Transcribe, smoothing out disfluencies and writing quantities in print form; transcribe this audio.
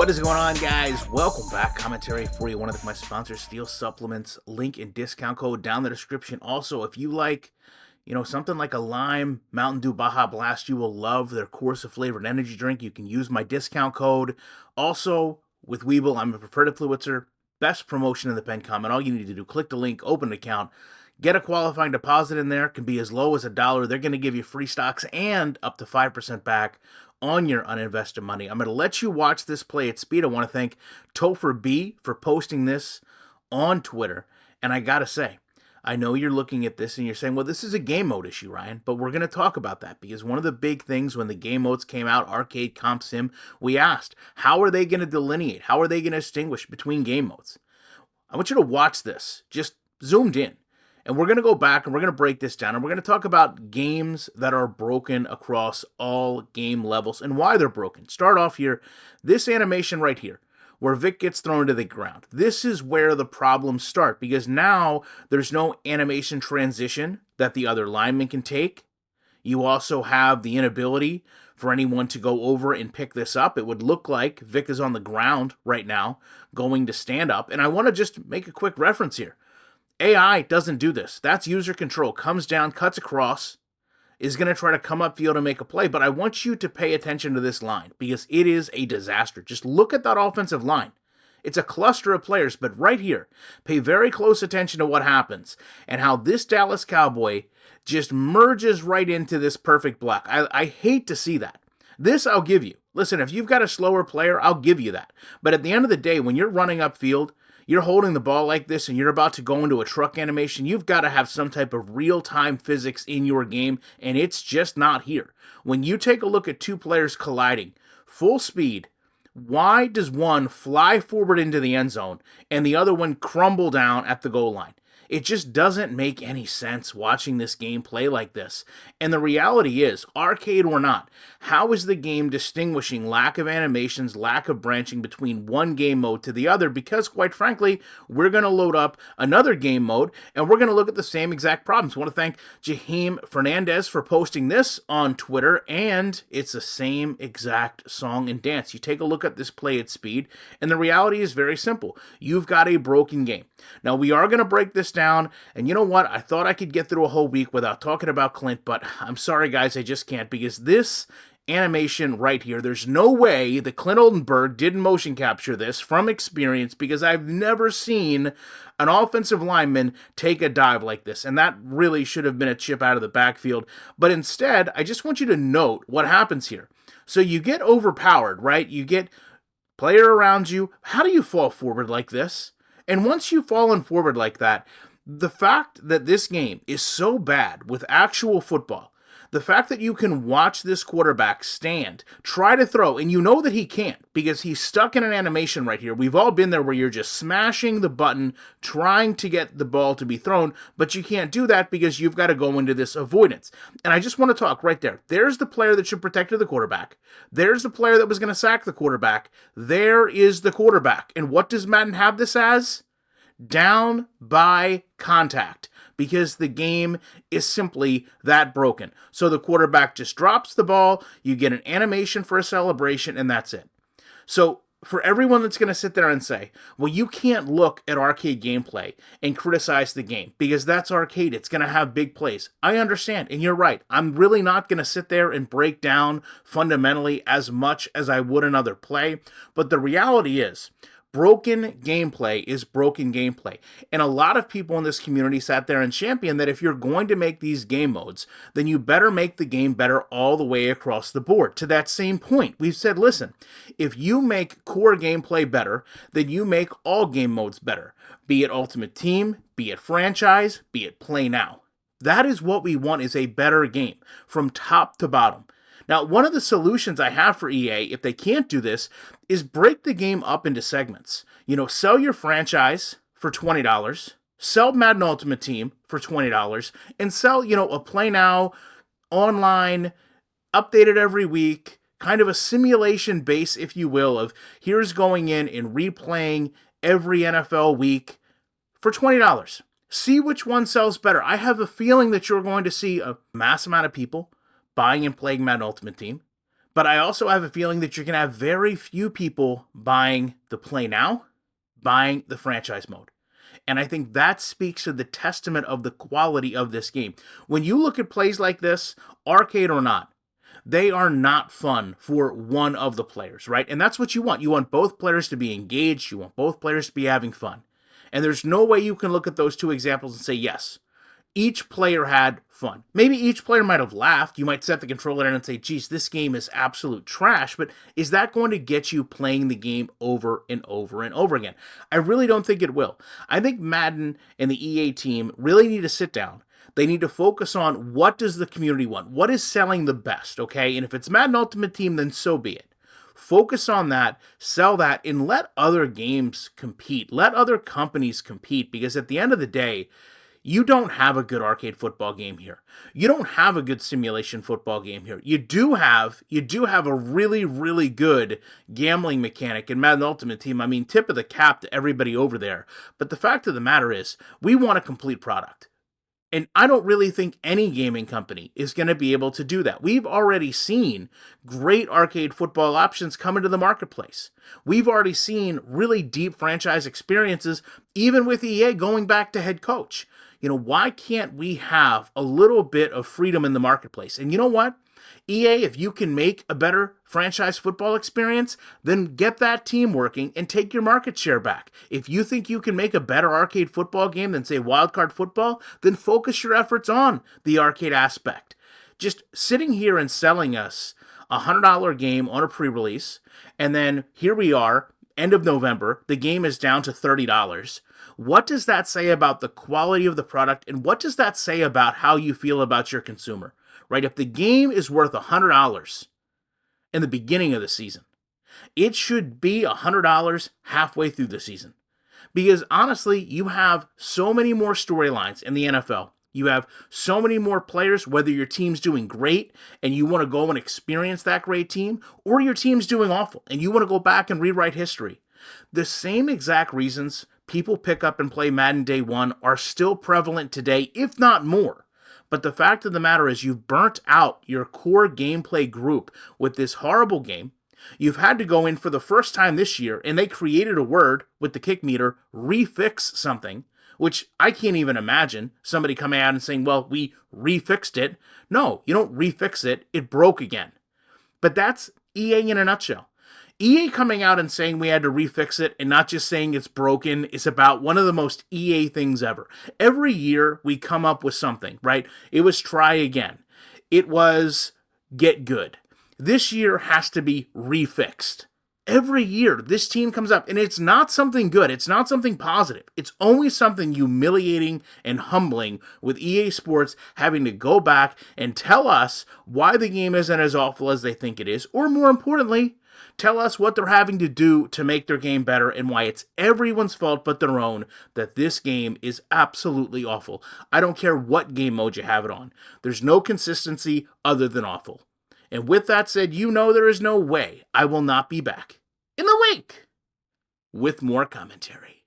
What is going on, guys? Welcome back. Commentary for you. One of my sponsors, Steel Supplements. Link and discount code down in the description. Also, if you like, something like a lime Mountain Dew Baja Blast, you will love their Corsa flavored energy drink. You can use my discount code. Also, with Weeble, I'm a preferred influencer. Best promotion in the pen comment. All you need to do, click the link, open an account, get a qualifying deposit in there. It can be as low as $1. They're going to give you free stocks and up to 5% back on your uninvested money. I'm going to let you watch this play at speed. I want to thank Topher B for posting this on Twitter. And I got to say, I know you're looking at this and you're saying, well, this is a game mode issue, Ryan, but we're going to talk about that because one of the big things when the game modes came out, arcade, comp, sim, we asked, how are they going to delineate? How are they going to distinguish between game modes? I want you to watch this, just zoomed in. And we're going to go back and we're going to break this down and we're going to talk about games that are broken across all game levels and why they're broken. Start off here, this animation right here, where Vic gets thrown to the ground. This is where the problems start because now there's no animation transition that the other lineman can take. You also have the inability for anyone to go over and pick this up. It would look like Vic is on the ground right now going to stand up. And I want to just make a quick reference here. AI doesn't do this. That's user control. Comes down, cuts across, is going to try to come upfield and make a play. But I want you to pay attention to this line because it is a disaster. Just look at that offensive line. It's a cluster of players, but right here, pay very close attention to what happens and how this Dallas Cowboy just merges right into this perfect block. I hate to see that. This I'll give you. Listen, if you've got a slower player, I'll give you that. But at the end of the day, when you're running upfield, you're holding the ball like this and you're about to go into a truck animation, you've got to have some type of real-time physics in your game, and it's just not here. When you take a look at two players colliding, full speed, why does one fly forward into the end zone and the other one crumble down at the goal line? It just doesn't make any sense watching this game play like this. And the reality is, arcade or not, how is the game distinguishing lack of animations, lack of branching between one game mode to the other? Because quite frankly, we're going to load up another game mode and we're going to look at the same exact problems. I want to thank Jaheim Fernandez for posting this on Twitter, and it's the same exact song and dance. You take a look at this play at speed, and the reality is very simple. You've got a broken game. Now, we are going to break this down, and you know what? I thought I could get through a whole week without talking about Clint, but I'm sorry, guys, I just can't, because this animation right here, there's no way that Clint Oldenburg didn't motion capture this from experience, because I've never seen an offensive lineman take a dive like this, and that really should have been a chip out of the backfield. But instead, I just want you to note what happens here. So you get overpowered, right? You get player around you. How do you fall forward like this? And once you've fallen forward like that, the fact that this game is so bad with actual football, the fact that you can watch this quarterback stand, try to throw, and you know that he can't because he's stuck in an animation right here. We've all been there where you're just smashing the button, trying to get the ball to be thrown, but you can't do that because you've got to go into this avoidance. And I just want to talk right there. There's the player that should protect the quarterback. There's the player that was going to sack the quarterback. There is the quarterback. And what does Madden have this as? Down by contact, because the game is simply that broken. So the quarterback just drops the ball, you get an animation for a celebration, and that's it. So for everyone that's going to sit there and say, well, you can't look at arcade gameplay and criticize the game because that's arcade, it's going to have big plays. I understand, and you're right. I'm really not going to sit there and break down fundamentally as much as I would another play, but the reality is, broken gameplay is broken gameplay. And a lot of people in this community sat there and championed that if you're going to make these game modes, then you better make the game better all the way across the board. To that same point, we've said, listen, if you make core gameplay better, then you make all game modes better. Be it Ultimate Team, be it Franchise, be it Play Now. That is what we want, is a better game from top to bottom. Now, one of the solutions I have for EA, if they can't do this, is break the game up into segments. Sell your franchise for $20, sell Madden Ultimate Team for $20, and sell, a Play Now, online, updated every week, kind of a simulation base, if you will, of here's going in and replaying every NFL week for $20. See which one sells better. I have a feeling that you're going to see a mass amount of people buying and playing Madden Ultimate Team, But I also have a feeling that you're going to have very few people buying the play now, buying the franchise mode. And I think that speaks to the testament of the quality of this game. When you look at plays like this, arcade or not, they are not fun for one of the players, right? And that's what you want. You want both players to be engaged. You want both players to be having fun. And there's no way you can look at those two examples and say, yes, each player had fun. Maybe each player might have laughed. You might set the controller down and say, geez, this game is absolute trash. But is that going to get you playing the game over and over and over again? I really don't think it will. I think Madden and the EA team really need to sit down. They need to focus on what does the community want? What is selling the best, okay? And if it's Madden Ultimate Team, then so be it. Focus on that, sell that, and let other games compete. Let other companies compete, because at the end of the day, you don't have a good arcade football game here. You don't have a good simulation football game here. You do have a really, really good gambling mechanic in Madden Ultimate Team. I mean, tip of the cap to everybody over there. But the fact of the matter is, we want a complete product. And I don't really think any gaming company is going to be able to do that. We've already seen great arcade football options come into the marketplace. We've already seen really deep franchise experiences, even with EA going back to head coach. Why can't we have a little bit of freedom in the marketplace? And you know what? EA, if you can make a better franchise football experience, then get that team working and take your market share back. If you think you can make a better arcade football game than, say, wildcard football, then focus your efforts on the arcade aspect. Just sitting here and selling us a $100 game on a pre-release, and then here we are, end of November, the game is down to $30. What does that say about the quality of the product, and what does that say about how you feel about your consumer? Right? If the game is worth $100 in the beginning of the season, it should be $100 halfway through the season. Because honestly, you have so many more storylines in the NFL. You have so many more players, whether your team's doing great and you want to go and experience that great team, or your team's doing awful and you want to go back and rewrite history. The same exact reasons people pick up and play Madden Day 1 are still prevalent today, if not more. But the fact of the matter is, you've burnt out your core gameplay group with this horrible game. You've had to go in for the first time this year, and they created a word with the kick meter, refix something, which I can't even imagine somebody coming out and saying, well, we refixed it. No, you don't refix it. It broke again. But that's EA in a nutshell. EA coming out and saying we had to refix it and not just saying it's broken is about one of the most EA things ever. Every year we come up with something, right? It was try again. It was get good. This year has to be refixed. Every year this team comes up and it's not something good. It's not something positive. It's only something humiliating and humbling with EA Sports having to go back and tell us why the game isn't as awful as they think it is, or more importantly, tell us what they're having to do to make their game better and why it's everyone's fault but their own that this game is absolutely awful. I don't care what game mode you have it on. There's no consistency other than awful. And with that said, you know there is no way I will not be back in the week with more commentary.